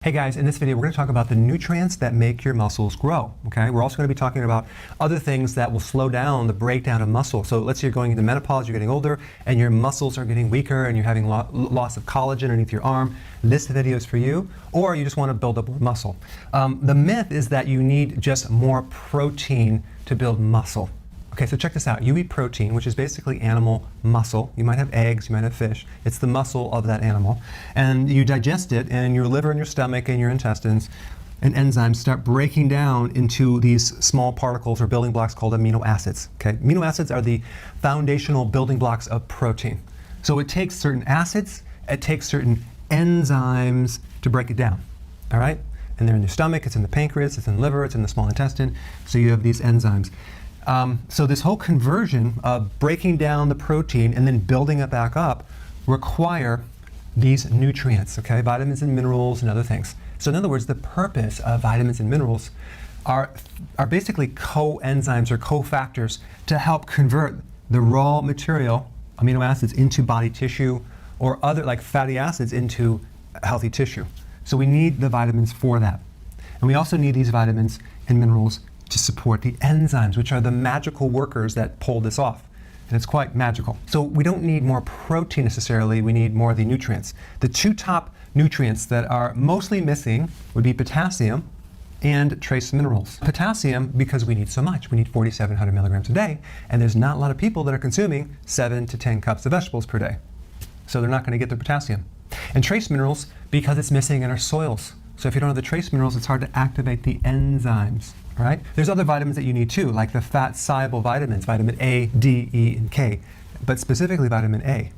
Hey guys, in this video we're going to talk about the nutrients that make your muscles grow, okay? We're also going to be talking about other things that will slow down the breakdown of muscle. So let's say you're going into menopause, you're getting older, and your muscles are getting weaker and you're having loss of collagen underneath your arm. This video is for you, or you just want to build up more muscle. The myth is that you need just more protein to build muscle. Okay, so check this out. You eat protein, which is basically animal muscle. You might have eggs, you might have fish. It's the muscle of that animal. And you digest it, and your liver and your stomach and your intestines and enzymes start breaking down into these small particles or building blocks called amino acids. Okay, amino acids are the foundational building blocks of protein. So it takes certain acids, it takes certain enzymes to break it down. All right? And they're in your stomach, it's in the pancreas, it's in the liver, it's in the small intestine. So you have these enzymes. So this whole conversion of breaking down the protein and then building it back up require these nutrients, okay? Vitamins and minerals and other things. So in other words, the purpose of vitamins and minerals are basically coenzymes or cofactors to help convert the raw material, amino acids, into body tissue or other like fatty acids into healthy tissue. So we need the vitamins for that. And we also need these vitamins and minerals to support the enzymes, which are the magical workers that pull this off. And it's quite magical. So we don't need more protein necessarily, we need more of the nutrients. The two top nutrients that are mostly missing would be potassium and trace minerals. Potassium, because we need so much. We need 4,700 milligrams a day, and there's not a lot of people that are consuming 7 to 10 cups of vegetables per day. So they're not going to get their potassium. And trace minerals, because it's missing in our soils. So if you don't have the trace minerals, it's hard to activate the enzymes. Right? There's other vitamins that you need too, like the fat-soluble vitamins, vitamin A, D, E, and K, but specifically vitamin A.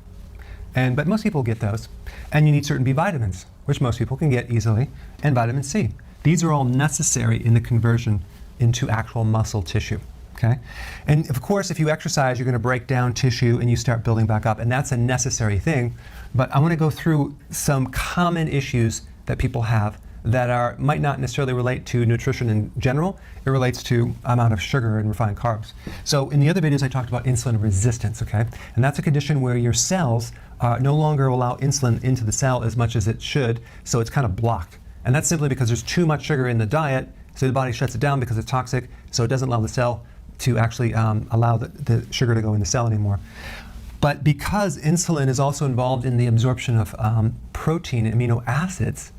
But most people get those. And you need certain B vitamins, which most people can get easily, and vitamin C. These are all necessary in the conversion into actual muscle tissue. Okay? And of course, if you exercise, you're going to break down tissue and you start building back up, and that's a necessary thing. But I want to go through some common issues that people have that might not necessarily relate to nutrition in general. It relates to amount of sugar and refined carbs. So in the other videos I talked about insulin resistance, okay? And that's a condition where your cells no longer allow insulin into the cell as much as it should, so it's kind of blocked. And that's simply because there's too much sugar in the diet, so the body shuts it down because it's toxic, so it doesn't allow the cell to actually allow the sugar to go in the cell anymore. But because insulin is also involved in the absorption of protein and amino acids,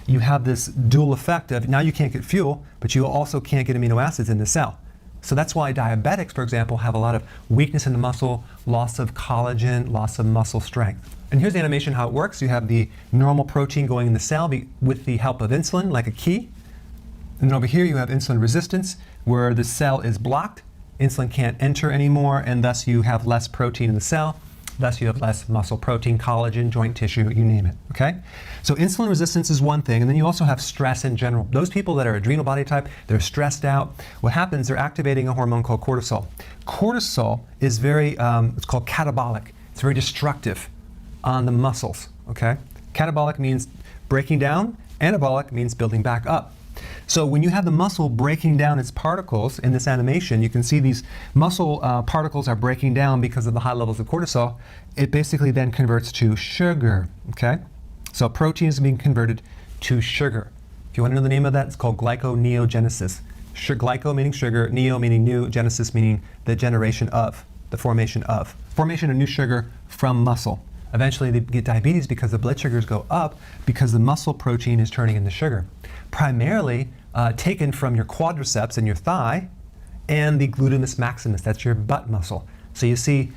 you have this dual effect of now you can't get fuel, but you also can't get amino acids in the cell. So that's why diabetics, for example, have a lot of weakness in the muscle, loss of collagen, loss of muscle strength. And here's the animation how it works. You have the normal protein going in the cell with the help of insulin, like a key. And then over here you have insulin resistance, where the cell is blocked. Insulin can't enter anymore, and thus you have less protein in the cell. Thus you have less muscle protein, collagen, joint tissue, you name it, okay? So insulin resistance is one thing, and then you also have stress in general. Those people that are adrenal body type, they're stressed out. What happens, they're activating a hormone called cortisol. Cortisol is very, it's called catabolic. It's very destructive on the muscles, okay? Catabolic means breaking down, anabolic means building back up. So when you have the muscle breaking down its particles in this animation, you can see these muscle particles are breaking down because of the high levels of cortisol. It basically then converts to sugar, okay? So protein is being converted to sugar. If you want to know the name of that, it's called glyconeogenesis. Glyco meaning sugar, neo meaning new, genesis meaning the generation of, the formation of. Formation of new sugar from muscle. Eventually they get diabetes because the blood sugars go up because the muscle protein is turning into sugar. Primarily taken from your quadriceps and your thigh and the gluteus maximus, that's your butt muscle. So you see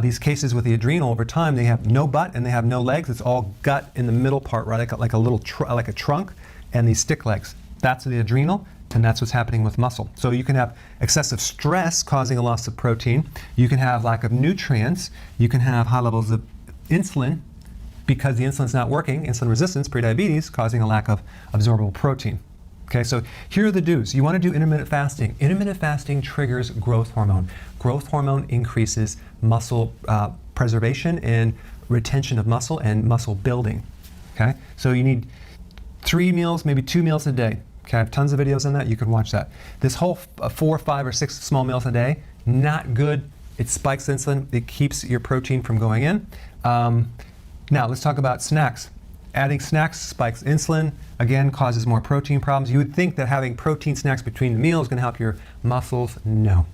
these cases with the adrenal over time, they have no butt and they have no legs. It's all gut in the middle part, right? Like a little like a trunk and these stick legs. That's the adrenal, and that's what's happening with muscle. So you can have excessive stress causing a loss of protein. You can have lack of nutrients. You can have high levels of insulin because the insulin's not working, insulin resistance, prediabetes, causing a lack of absorbable protein. Okay, so here are the do's. You want to do intermittent fasting. Intermittent fasting triggers growth hormone. Growth hormone increases muscle preservation and retention of muscle and muscle building. Okay, so you need 3 meals, maybe 2 meals a day. Okay, I have tons of videos on that. You can watch that. This whole 4, 5, or 6 small meals a day, not good. It spikes insulin. It keeps your protein from going in. Now let's talk about snacks. Adding snacks spikes insulin, again, causes more protein problems. You would think that having protein snacks between the meals is going to help your muscles. No.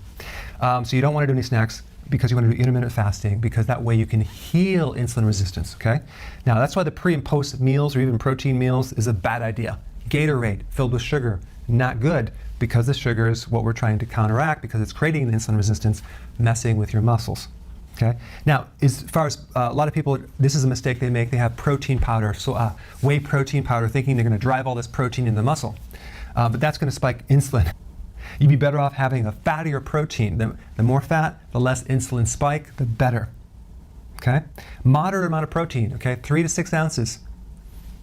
So you don't want to do any snacks because you want to do intermittent fasting, because that way you can heal insulin resistance, okay? Now, that's why the pre and post meals or even protein meals is a bad idea. Gatorade filled with sugar, not good, because the sugar is what we're trying to counteract because it's creating an insulin resistance, messing with your muscles. Okay. Now, as far as a lot of people, this is a mistake they make. They have protein powder, so whey protein powder, thinking they're going to drive all this protein in the muscle. But that's going to spike insulin. You'd be better off having a fattier protein. The more fat, the less insulin spike, the better. Okay. Moderate amount of protein. Okay, 3 to 6 ounces.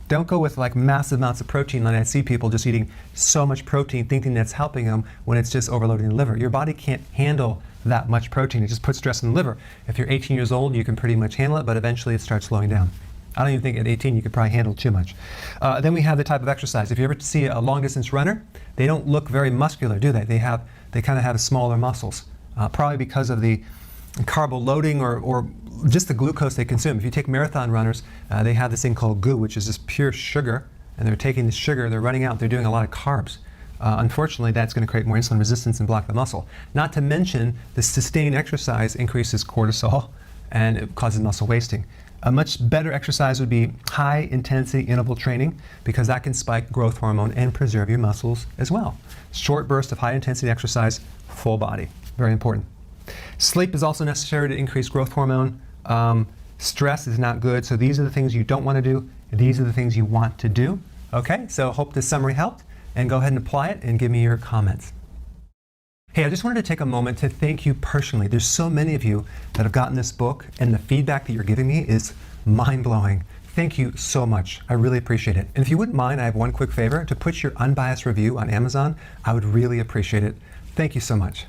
Don't go with like massive amounts of protein. Like I see people just eating so much protein, thinking that's helping them when it's just overloading the liver. Your body can't handle that much protein. It just puts stress on the liver. If you're 18 years old, you can pretty much handle it, but eventually it starts slowing down. I don't even think at 18 you could probably handle too much. Then we have the type of exercise. If you ever see a long distance runner, they don't look very muscular, do they? They kind of have smaller muscles, probably because of the carbo loading or just the glucose they consume. If you take marathon runners, they have this thing called GU, which is just pure sugar, and they're taking the sugar, they're running out, they're doing a lot of carbs. Unfortunately, that's going to create more insulin resistance and block the muscle. Not to mention, the sustained exercise increases cortisol and it causes muscle wasting. A much better exercise would be high intensity interval training, because that can spike growth hormone and preserve your muscles as well. Short burst of high intensity exercise, full body, very important. Sleep is also necessary to increase growth hormone. Stress is not good, so these are the things you don't want to do. These are the things you want to do. Okay, so hope this summary helped, and go ahead and apply it and give me your comments. Hey, I just wanted to take a moment to thank you personally. There's so many of you that have gotten this book, and the feedback that you're giving me is mind-blowing. Thank you so much. I really appreciate it. And if you wouldn't mind, I have one quick favor. To put your unbiased review on Amazon, I would really appreciate it. Thank you so much.